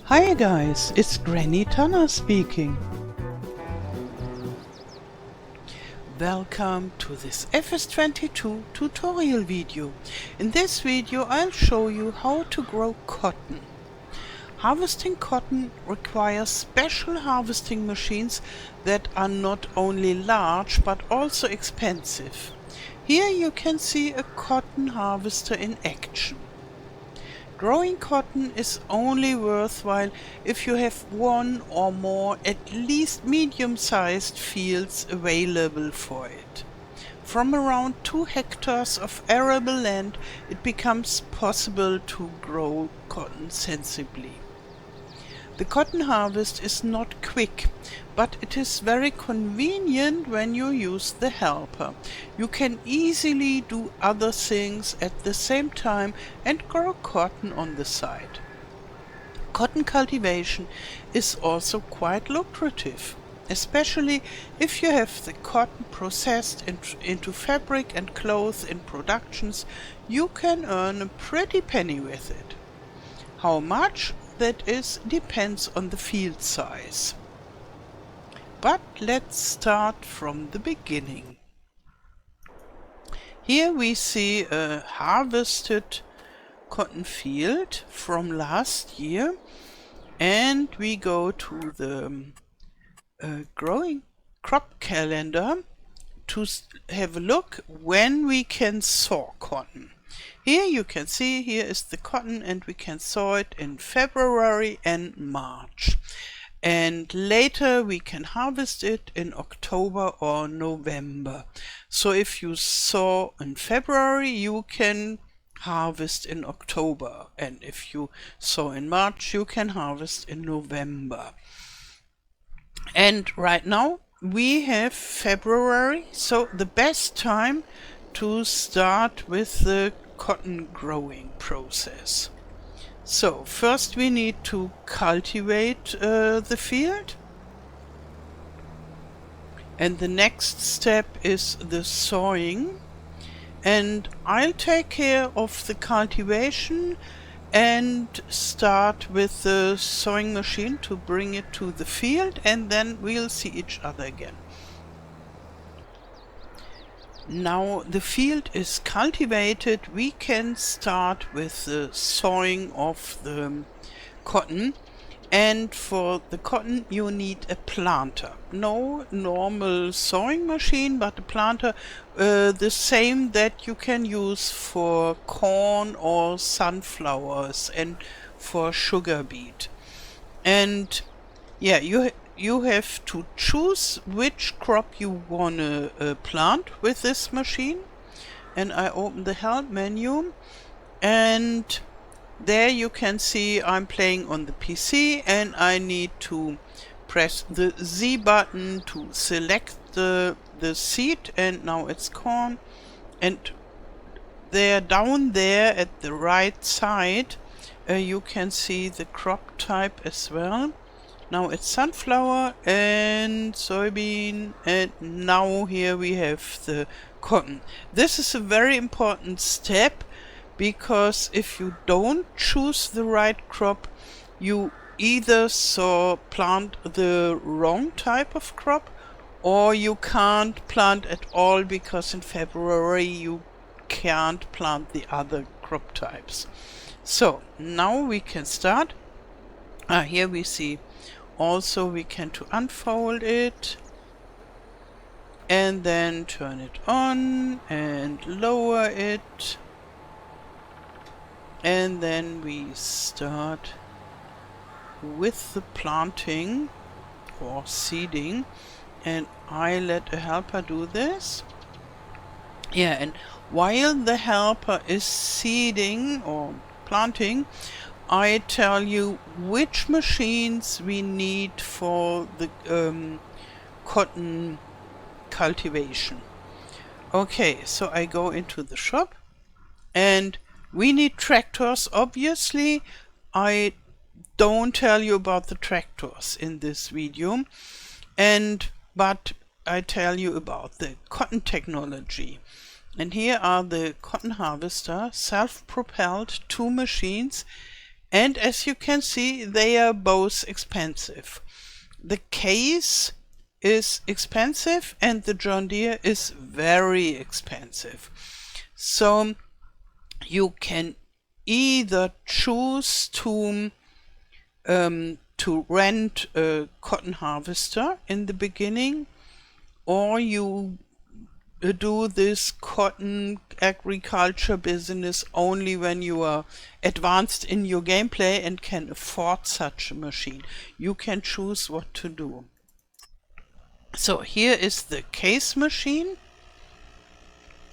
Hi guys, it's Granny Tanner speaking. Welcome to this FS22 tutorial video. In this video I'll show you how to grow cotton. Harvesting cotton requires special harvesting machines that are not only large but also expensive. Here you can see a cotton harvester in action. Growing cotton is only worthwhile if you have one or more at least medium-sized fields available for it. From around 2 hectares of arable land, it becomes possible to grow cotton sensibly. The cotton harvest is not quick, but it is very convenient when you use the helper. You can easily do other things at the same time and grow cotton on the side. Cotton cultivation is also quite lucrative, especially if you have the cotton processed into fabric and clothes in productions. You can earn a pretty penny with it. How much that is depends on the field size. But let's start from the beginning. Here we see a harvested cotton field from last year, and we go to the growing crop calendar to have a look when we can sow cotton. Here you can see, here is the cotton, and we can sow it in February and March. And later we can harvest it in October or November. So if you sow in February, you can harvest in October. And if you sow in March, you can harvest in November. And right now we have February, so the best time to start with the cotton growing process. So first we need to cultivate the field, and the next step is the sowing, and I'll take care of the cultivation and start with the sowing machine to bring it to the field, and then we'll see each other again. Now the field is cultivated, we can start with the sowing of the cotton. And for the cotton you need a planter. No normal sowing machine, but a planter, the same that you can use for corn or sunflowers and for sugar beet. And yeah, you have to choose which crop you want to plant with this machine. And I open the help menu, and there you can see I'm playing on the PC, and I need to press the Z button to select the seed, and now it's corn. And there, down there at the right side, you can see the crop type as well. Now it's sunflower and soybean, and now here we have the cotton. This is a very important step, because if you don't choose the right crop, you either plant the wrong type of crop, or you can't plant at all, because in February you can't plant the other crop types. So now we can start. Here we see also we can to unfold it and then turn it on and lower it, and then we start with the planting or seeding, and I let a helper do this. Yeah, and while the helper is seeding or planting, I tell you which machines we need for the cotton cultivation. Okay, so I go into the shop, and we need tractors. Obviously, I don't tell you about the tractors in this video, but I tell you about the cotton technology. And here are the cotton harvester, self-propelled 2 machines. And as you can see, they are both expensive. The case is expensive and the John Deere is very expensive. So you can either choose to rent a cotton harvester in the beginning, or you do this cotton agriculture business only when you are advanced in your gameplay and can afford such a machine. You can choose what to do. So here is the case machine,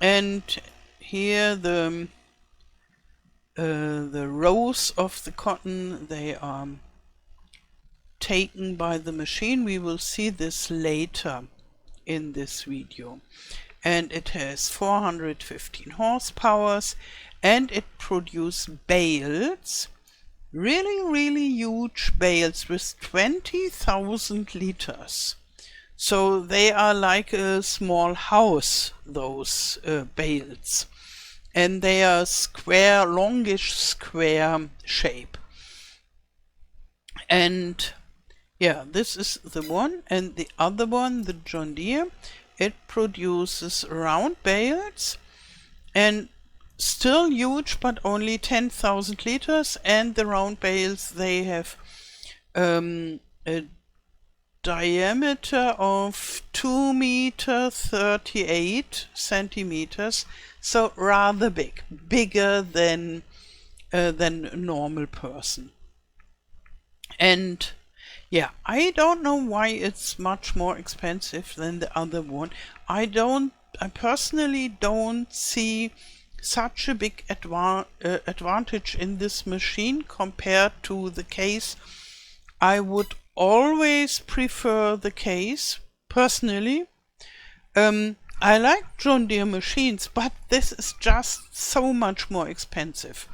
and here the rows of the cotton, they are taken by the machine. We will see this later in this video. And it has 415 horsepower, and it produces bales, really huge bales with 20,000 liters. So they are like a small house, those bales, and they are square, longish square shape. And yeah, this is the one, and the other one, the John Deere, it produces round bales and still huge, but only 10,000 liters, and the round bales, they have a diameter of 2.38 meters, so rather big, bigger than a normal person. And yeah, I don't know why it's much more expensive than the other one. I personally don't see such a big advantage in this machine compared to the case. I would always prefer the case, personally. I like John Deere machines, but this is just so much more expensive.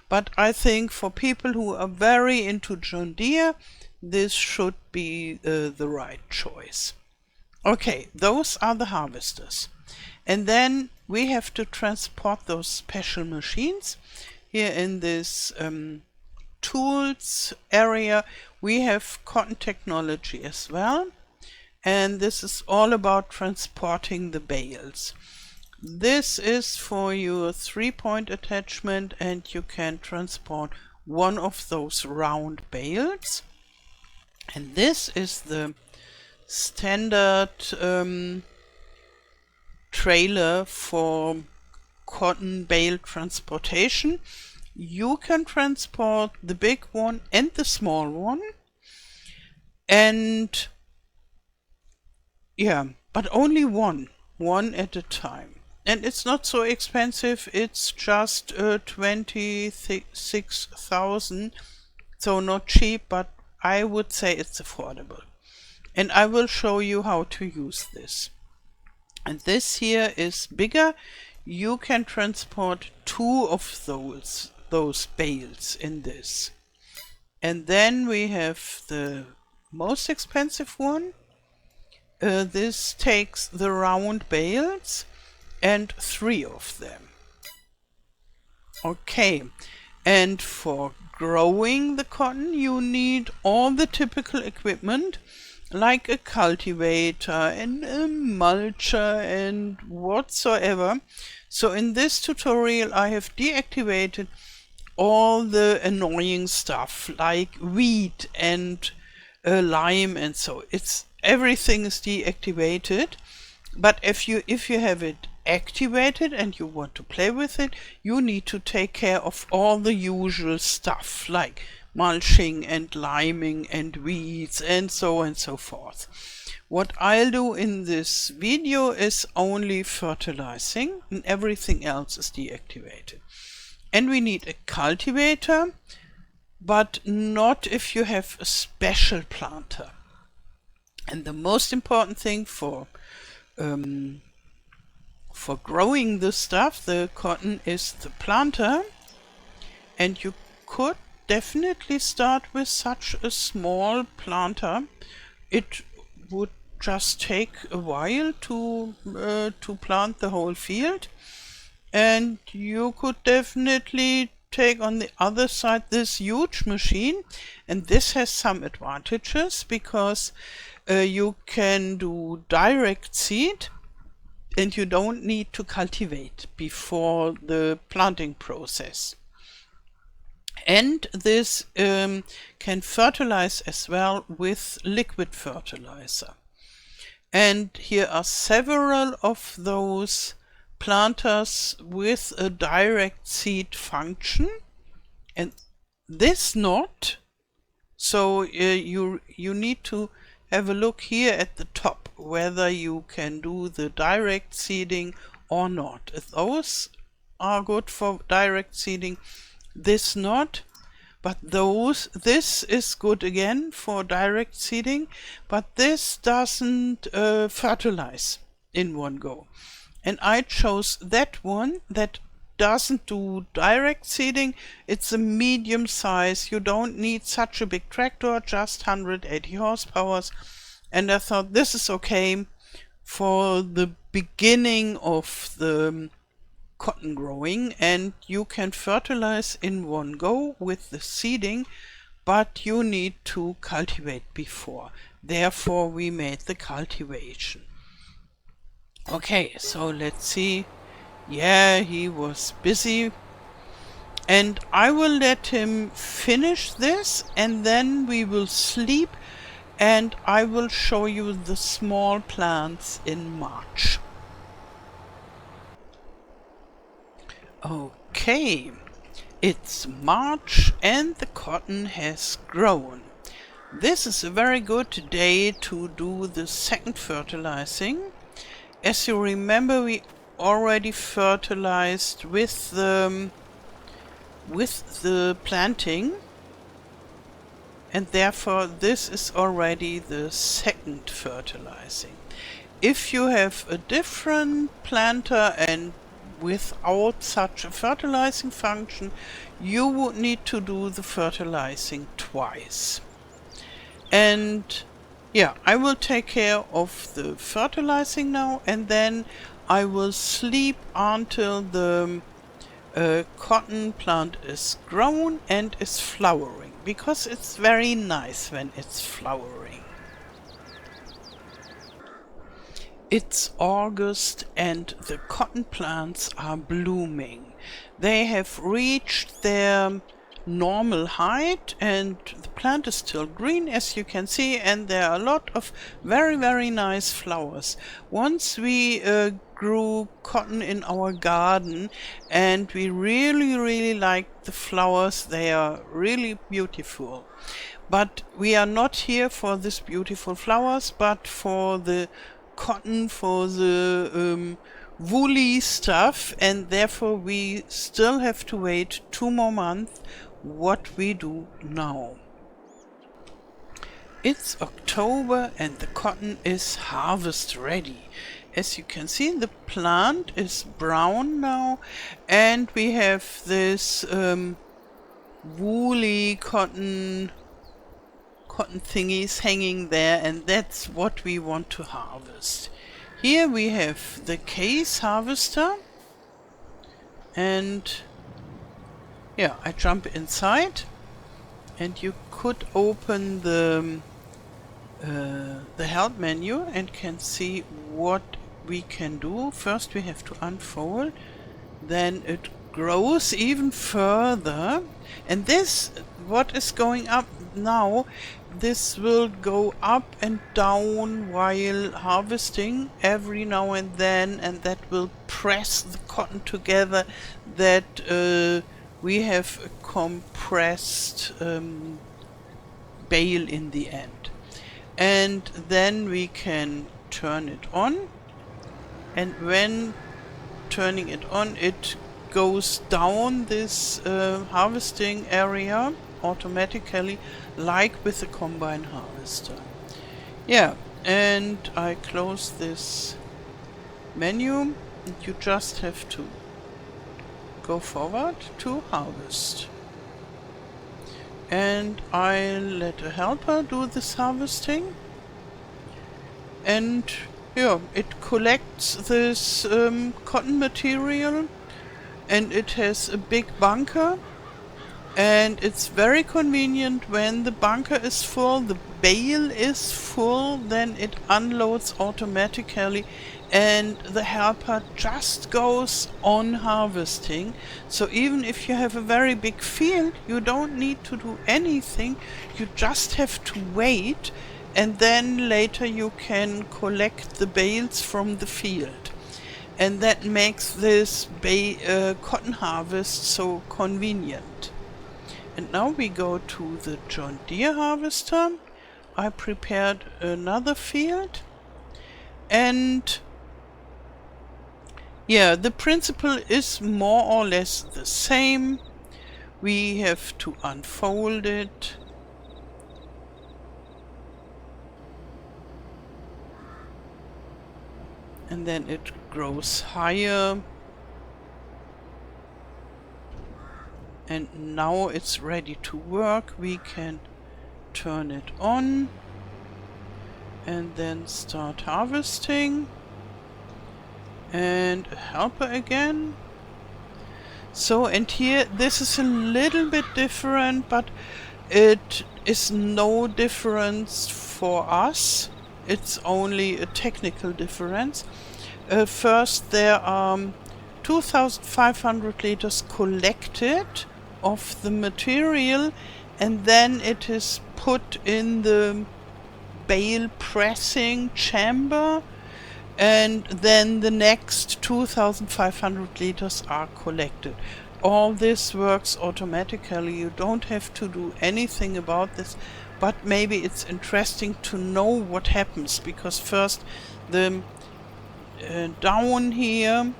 But I think for people who are very into John Deere, this should be the right choice. Okay, those are the harvesters. And then we have to transport those special machines. Here in this tools area, we have cotton technology as well. And this is all about transporting the bales. This is for your 3-point attachment, and you can transport one of those round bales. And this is the standard trailer for cotton bale transportation. You can transport the big one and the small one. And yeah, but only one at a time. And it's not so expensive, it's just 26,000, so not cheap, but I would say it's affordable. And I will show you how to use this. And this here is bigger. You can transport 2 of those bales in this. And then we have the most expensive one. This takes the round bales and 3 of them. Okay, and for growing the cotton you need all the typical equipment, like a cultivator and a mulcher and whatsoever. So in this tutorial I have deactivated all the annoying stuff like weed and lime, and so everything is deactivated. But if you have it activated and you want to play with it, you need to take care of all the usual stuff like mulching and liming and weeds and so on and so forth. What I'll do in this video is only fertilizing, and everything else is deactivated. And we need a cultivator, but not if you have a special planter. And the most important thing for growing the stuff, the cotton, is the planter. And you could definitely start with such a small planter. It would just take a while to plant the whole field, and you could definitely take on the other side this huge machine, and this has some advantages because you can do direct seed and you don't need to cultivate before the planting process. And this can fertilize as well with liquid fertilizer. And here are several of those planters with a direct seed function, and this not. So you need to have a look here at the top whether you can do the direct seeding or not. Those are good for direct seeding, this not. But this is good again for direct seeding, but this doesn't fertilize in one go. And I chose that one that doesn't do direct seeding. It's a medium size. You don't need such a big tractor, just 180 horsepower. And I thought this is okay for the beginning of the cotton growing, and you can fertilize in one go with the seeding, but you need to cultivate before. Therefore we made the cultivation. Okay, so let's see. Yeah, he was busy, and I will let him finish this and then we will sleep, and I will show you the small plants in March. Okay, it's March and the cotton has grown. This is a very good day to do the second fertilizing. As you remember, we already fertilized with the planting, and therefore this is already the second fertilizing. If you have a different planter and without such a fertilizing function, you would need to do the fertilizing twice. And yeah, I will take care of the fertilizing now, and then I will sleep until the cotton plant is grown and is flowering, because it's very nice when it's flowering. It's August and the cotton plants are blooming. They have reached their normal height and the plant is still green, as you can see, and there are a lot of very nice flowers. Once we grew cotton in our garden and we really like the flowers. They are really beautiful. But we are not here for this beautiful flowers, but for the cotton, for the woolly stuff, and therefore we still have to wait 2 more months. What we do now. It's October and the cotton is harvest ready. As you can see, the plant is brown now, and we have this woolly cotton thingies hanging there, and that's what we want to harvest. Here we have the case harvester, and yeah, I jump inside, and you could open the help menu and can see what we can do. First we have to unfold, then it grows even further, and this, what is going up now, this will go up and down while harvesting every now and then, and that will press the cotton together, that we have a compressed bale in the end. And then we can turn it on, and when turning it on, it goes down this harvesting area automatically, like with the combine harvester. Yeah, and I close this menu, and you just have to go forward to harvest. And I let a helper do this harvesting, and yeah, it collects this cotton material, and it has a big bunker, And it's very convenient when the bunker is full, the bale is full, then it unloads automatically and the helper just goes on harvesting. So even if you have a very big field, you don't need to do anything, you just have to wait, and then later you can collect the bales from the field. And that makes this cotton harvest so convenient. And now we go to the John Deere harvester. I prepared another field, and yeah, the principle is more or less the same. We have to unfold it. And then it grows higher. And now it's ready to work. We can turn it on and then start harvesting. And a helper again. So, and here this is a little bit different, but it is no difference for us. It's only a technical difference. First, there are 2,500 liters collected of the material, and then it is put in the bale pressing chamber, and then the next 2,500 liters are collected. All this works automatically. You don't have to do anything about this, but maybe it's interesting to know what happens, because first the down here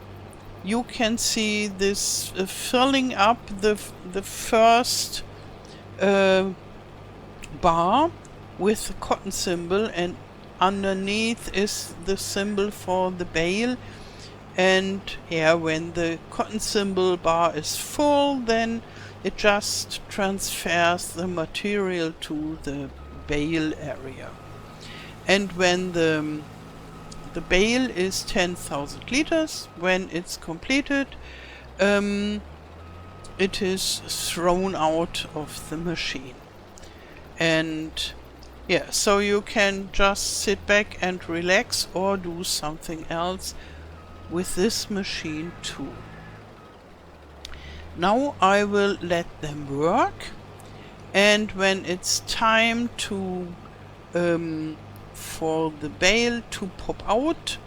you can see this filling up the first bar with the cotton symbol, and underneath is the symbol for the bale. And yeah, when the cotton symbol bar is full, then it just transfers the material to the bale area. And when the bale is 10,000 liters, when it's completed, it is thrown out of the machine. And yeah, so you can just sit back and relax or do something else with this machine too. Now I will let them work, and when it's time to for the bale to pop out,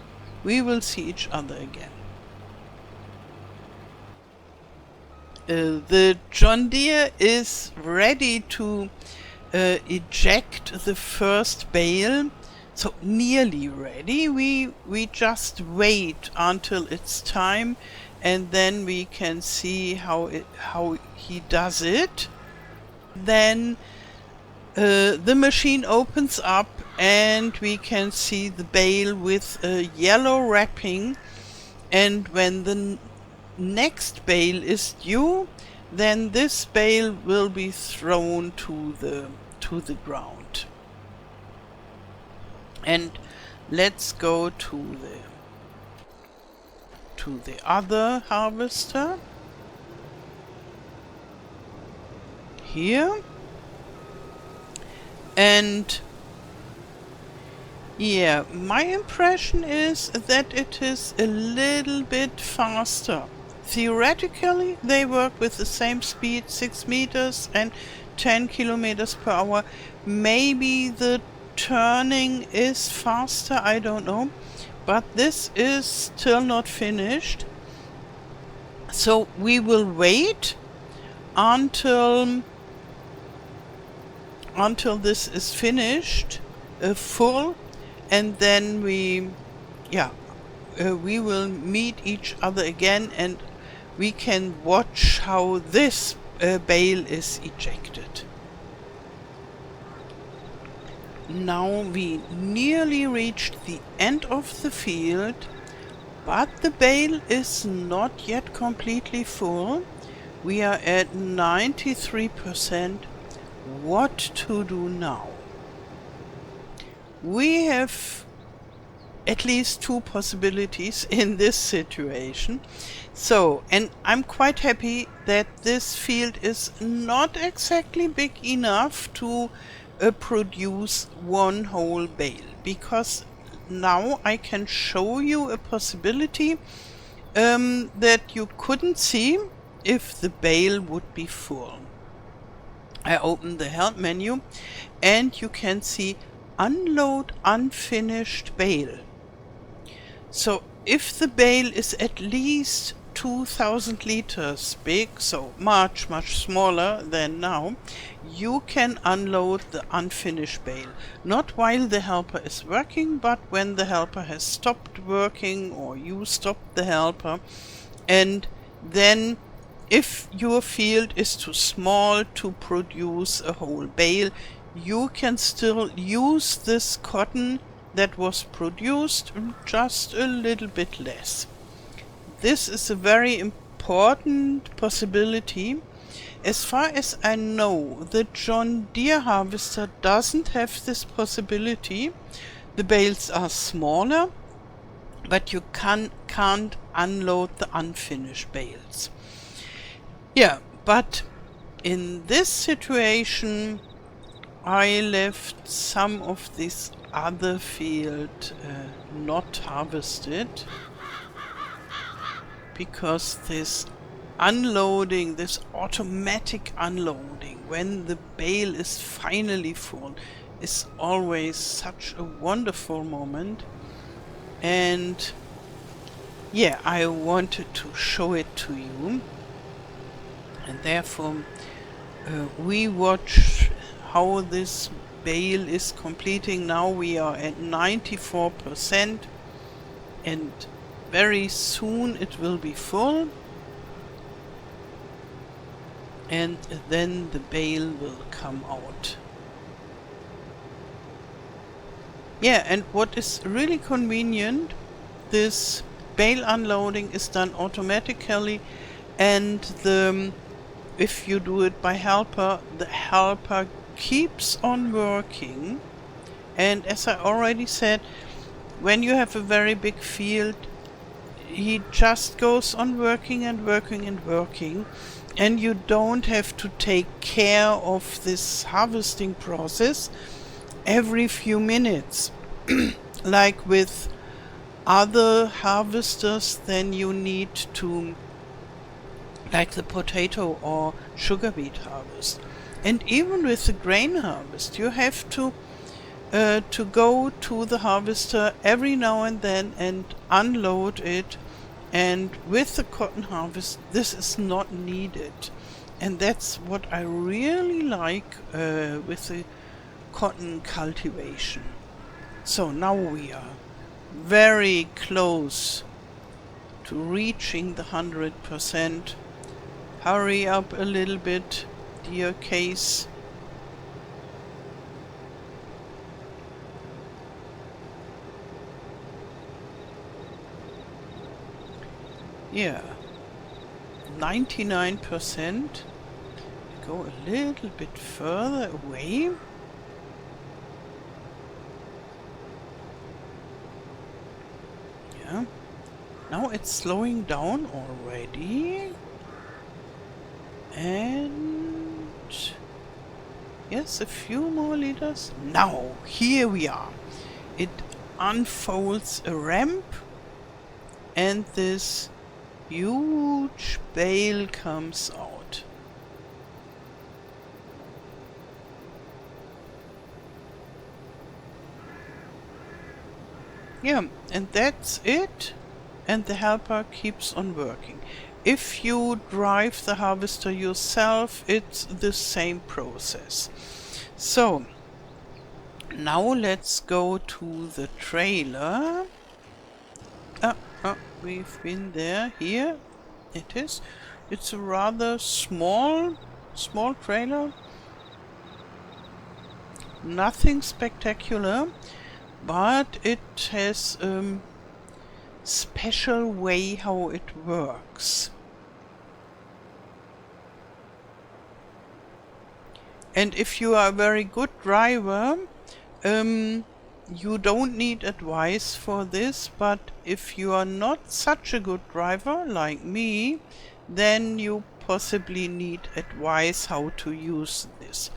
we will see each other again. The John Deere is ready to eject the first bale, so nearly ready. We just wait until it's time, and then we can see how he does it. Then the machine opens up and we can see the bale with a yellow wrapping, and when the next bale is due, then this bale will be thrown to the ground. And let's go to the other harvester here. And yeah, my impression is that it is a little bit faster. Theoretically, they work with the same speed, 6 meters and 10 kilometers per hour. Maybe the turning is faster, I don't know. But this is still not finished. So we will wait until this is finished, full, and then we will meet each other again, and we can watch how this bale is ejected. Now we nearly reached the end of the field, but the bale is not yet completely full. We are at 93%. What to do now? We have at least two possibilities in this situation. So, and I'm quite happy that this field is not exactly big enough to produce one whole bale, because now I can show you a possibility that you couldn't see if the bale would be full. I open the help menu and you can see unload unfinished bale. So if the bale is at least 2000 liters big, so much smaller than now, you can unload the unfinished bale. Not while the helper is working, but when the helper has stopped working or you stopped the helper. And then if your field is too small to produce a whole bale, you can still use this cotton that was produced just a little bit less. This is a very important possibility. As far as I know, the John Deere harvester doesn't have this possibility. The bales are smaller, but you can't unload the unfinished bales. Yeah, but in this situation I left some of this other field not harvested, because this unloading, this automatic unloading when the bale is finally full, is always such a wonderful moment. And yeah, I wanted to show it to you, and therefore we watch how this bale is completing. Now we are at 94%, and very soon it will be full, and then the bale will come out. Yeah, and what is really convenient, this bale unloading is done automatically, and if you do it by helper, the helper keeps on working. And as I already said, when you have a very big field, he just goes on working and working and working, and you don't have to take care of this harvesting process every few minutes. Like with other harvesters, then you need to, like the potato or sugar beet harvest. And even with the grain harvest, you have to go to the harvester every now and then and unload it. And with the cotton harvest, this is not needed. And that's what I really like with the cotton cultivation. So now we are very close to reaching the 100%. Hurry up a little bit, dear case. Yeah, 99%. Go a little bit further away. Yeah, now it's slowing down already. And yes, a few more liters. Now, here we are. It unfolds a ramp, and this huge bale comes out. Yeah, and that's it. And the helper keeps on working. If you drive the harvester yourself, it's the same process. So, now let's go to the trailer. We've been there. Here it is. It's a rather small trailer. Nothing spectacular, but it has special way how it works. And if you are a very good driver, you don't need advice for this, but if you are not such a good driver like me, then you possibly need advice how to use this.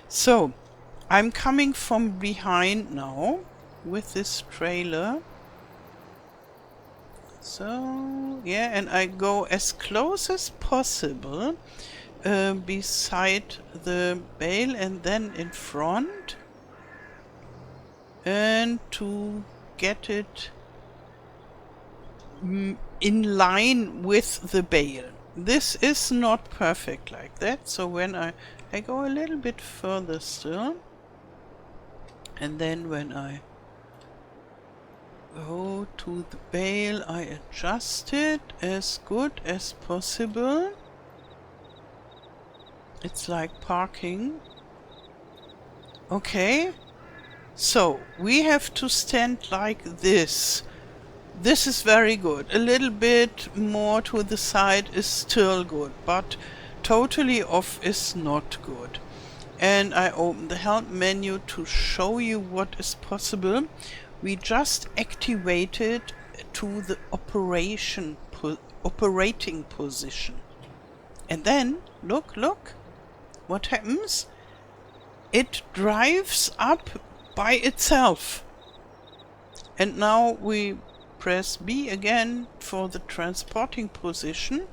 So I'm coming from behind now with this trailer. So yeah, and I go as close as possible beside the bale and then in front, and to get it in line with the bale. This is not perfect like that, so when I go a little bit further still, and then when I go to the bale I adjust it as good as possible. It's like parking. Okay, so we have to stand like this. This is very good. A little bit more to the side is still good, but totally off is not good. And I open the help menu to show you what is possible. We just activated to the operating position. And then, look, what happens? It drives up by itself. And now we press B again for the transporting position.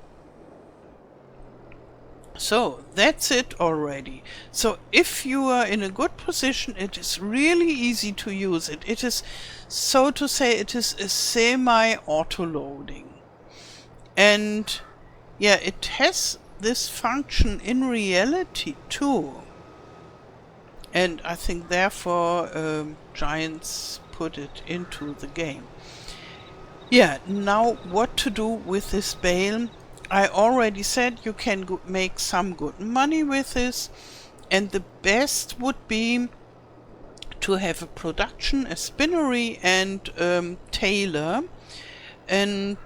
So that's it already. So if you are in a good position, it is really easy to use it. It is, so to say, it is a semi-auto loading. And yeah, it has this function in reality too. And I think therefore Giants put it into the game. Yeah, now what to do with this bale? I already said you can make some good money with this, and the best would be to have a production, a spinnery and tailor. And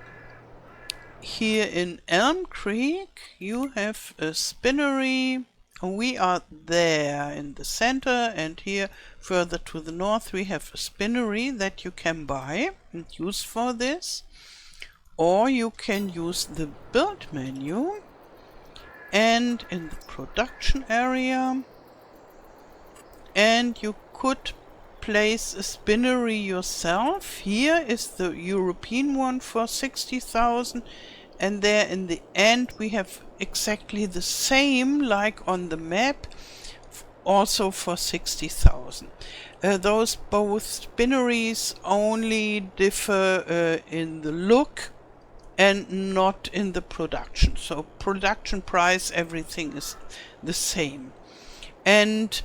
here in Elm Creek you have a spinnery. We are there in the center, and here further to the north we have a spinnery that you can buy and use for this. Or you can use the build menu, and in the production area, and you could place a spinnery yourself. Here is the European one for 60,000, and there in the end we have exactly the same like on the map, also for 60,000. Those both spinneries only differ in the look and not in the production. So production price, everything is the same. And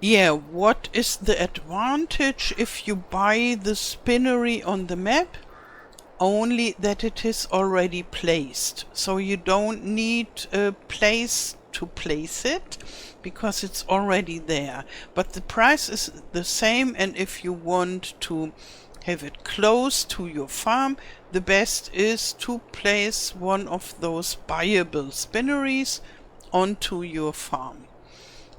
yeah, what is the advantage if you buy the spinnery on the map? Only that it is already placed. So you don't need a place to place it, because it's already there. But the price is the same, and if you want to have it close to your farm, the best is to place one of those buyable spinneries onto your farm.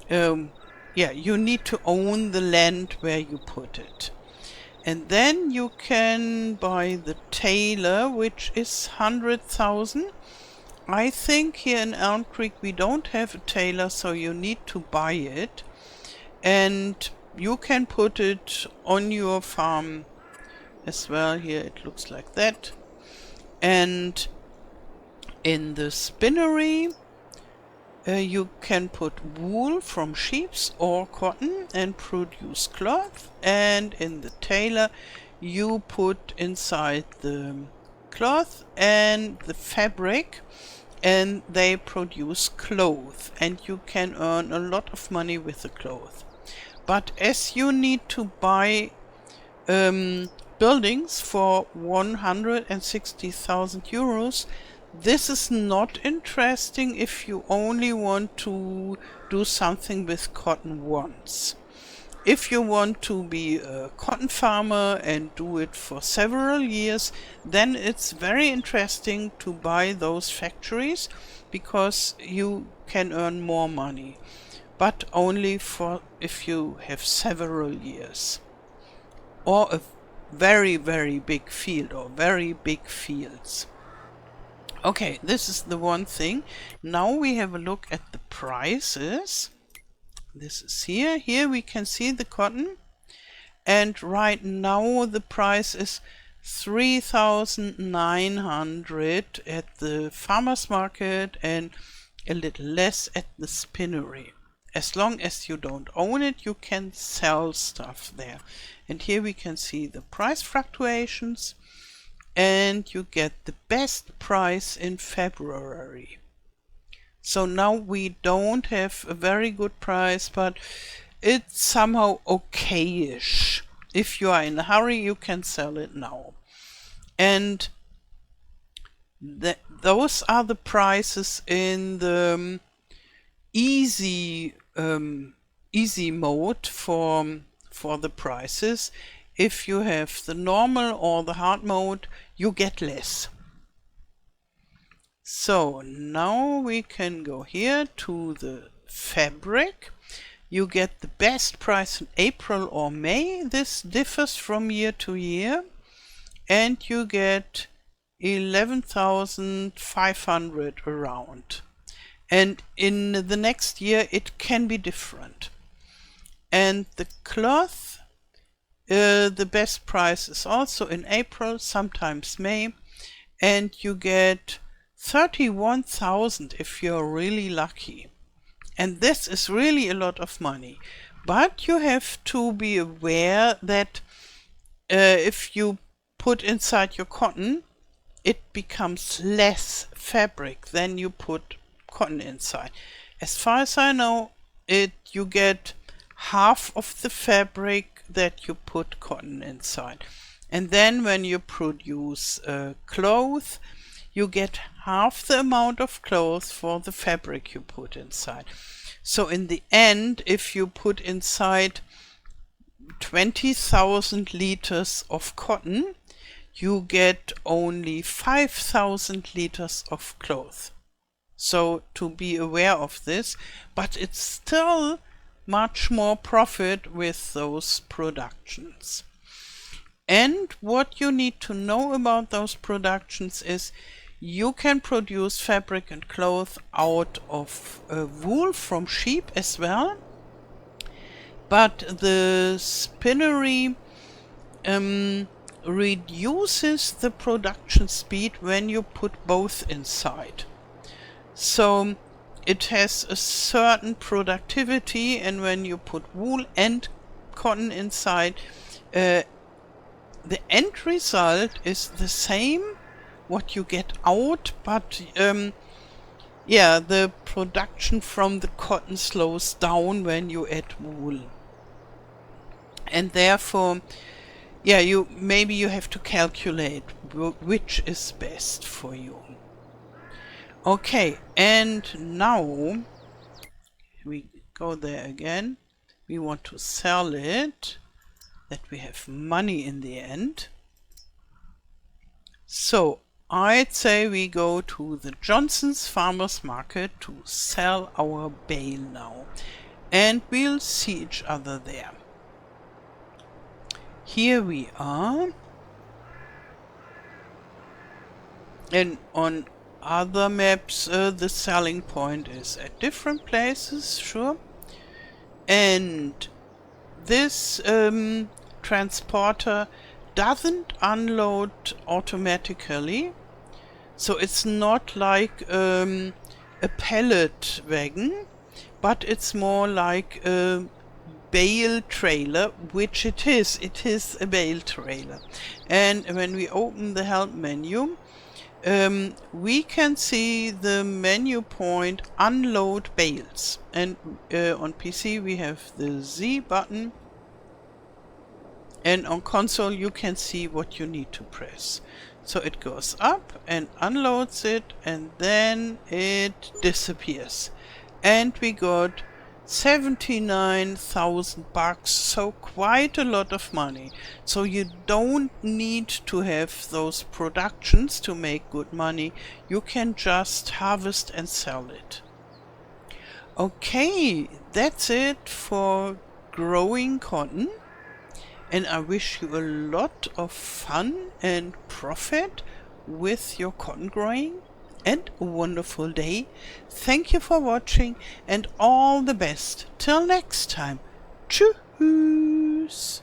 Yeah, you need to own the land where you put it. And then you can buy the tailor, which is 100,000. I think here in Elm Creek we don't have a tailor, so you need to buy it. And you can put it on your farm as well. Here it looks like that. And in the spinnery you can put wool from sheep or cotton and produce cloth, and in the tailor you put inside the cloth and the fabric, and they produce clothes, and you can earn a lot of money with the clothes. But as you need to buy buildings for 160,000 euros, this is not interesting if you only want to do something with cotton once. If you want to be a cotton farmer and do it for several years, then it's very interesting to buy those factories, because you can earn more money. but only for if you have several years or a very, very big field or very big fields. Okay, this is the one thing. Now we have a look at the prices. This is here. Here we can see the cotton. And right now the price is 3,900 at the farmer's market and a little less at the spinnery. As long as you don't own it, you can sell stuff there. And here we can see the price fluctuations, and you get the best price in February. So now we don't have a very good price, but it's somehow okay-ish. If you are in a hurry, you can sell it now. And those are the prices in the easy mode for the prices. If you have the normal or the hard mode, you get less. So now we can go here to the fabric. You get the best price in April or May. This differs from year to year. And you get 11,500 around. And in the next year it can be different. And the cloth, the best price is also in April, sometimes May. And you get 31,000 if you're really lucky. And this is really a lot of money. But you have to be aware that if you put inside your cotton, it becomes less fabric than you put cotton inside. As far as I know, you get half of the fabric that you put cotton inside. And then when you produce clothes, you get half the amount of clothes for the fabric you put inside. So in the end, if you put inside 20,000 liters of cotton, you get only 5,000 liters of clothes. So to be aware of this, but it's still much more profit with those productions. And what you need to know about those productions is you can produce fabric and clothes out of wool from sheep as well, but the spinnery reduces the production speed when you put both inside. So it has a certain productivity, and when you put wool and cotton inside, the end result is the same what you get out, but yeah, the production from the cotton slows down when you add wool, and therefore, yeah, maybe you have to calculate which is best for you. Okay, and now we go there again. We want to sell it, that we have money in the end. So I'd say we go to the Johnson's Farmers Market to sell our bale now, and we'll see each other there. Here we are, and on other maps the selling point is at different places, sure. And this transporter doesn't unload automatically, so it's not like a pallet wagon, but it's more like a bale trailer, which it is. It is a bale trailer. And when we open the help menu, we can see the menu point unload bales, and on PC we have the Z button, and on console you can see what you need to press. So it goes up and unloads it, and then it disappears, and we got 79,000 bucks, so quite a lot of money. So you don't need to have those productions to make good money. You can just harvest and sell it. Okay, that's it for growing cotton. And I wish you a lot of fun and profit with your cotton growing and a wonderful day. Thank you for watching and all the best. Till next time. Tschüss.